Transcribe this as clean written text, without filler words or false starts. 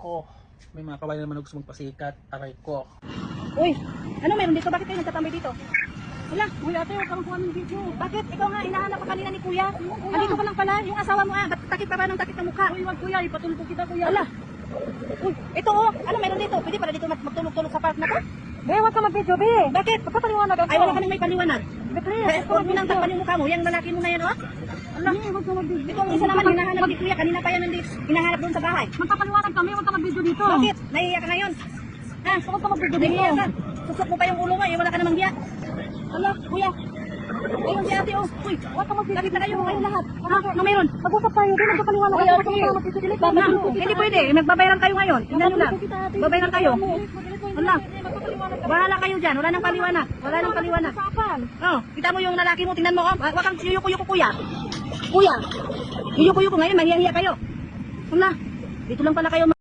Nako, may mga kawalan naman gusto magpasikat. Aray ko. Uy, ano meron dito? Bakit kayo nagtatambay dito? Wala. Uy, ate, huwag kang kuha ng video. Bakit? Ikaw nga, hinahanap ka kanina ni kuya. Andito ka lang pala. Yung asawa mo ba't takip ka ba ng takip ng mukha? Uy, wag kuya, ipatulog ko kita kuya. Wala. Uy, ito oh. Ano meron dito? Pwede pala dito magtulog-tulog sa park na to? Be, huwag ka mag-video, be. Bakit? Pagpapaliwanag ako. Ay, wala ka nang may paliwanag. Bekle, Kaya kung pinangtakpan yung mukha mo, yung lalaki mo na yan, oh. Ala, huwag ka mag-video. Itong isa naman, hinahanap ni kuya. Kanina pa yan nandito. Hinahanap doon sa bahay. Magpapaliwanag kami, huwag ka mag-video dito. Bakit? Nahihiya ka ngayon? Ha? Huwag ka mag-video dito. Nahihiya ka? Susok mo pa yung ulo mo, eh. Wala ka namang hiya. Ala, kuya. Ayun si ate, oh. Uy, Huwag ka mag-video. bakit na kayo ngayon lahat? Ha? Ano meron? Mag-usap tayo, be. Magpapaliwanag Uy, ako. okay. Huwag ka mag-video. Na, hindi pwede. Magbabayaran kayo ngayon. Tingnan nyo lang. Magbabayaran kayo. Wala. Bahala kayo dyan. Wala nang paliwanag. Wala nang paliwanag. Oh, kita mo yung lalaki mo. Tingnan mo. Oh. Wag kang yuyuko-yuko, kuya. Kuya. Yuyuko-yuko ngayon. Mahiya-hiya kayo. Wala. Dito lang pala kayo.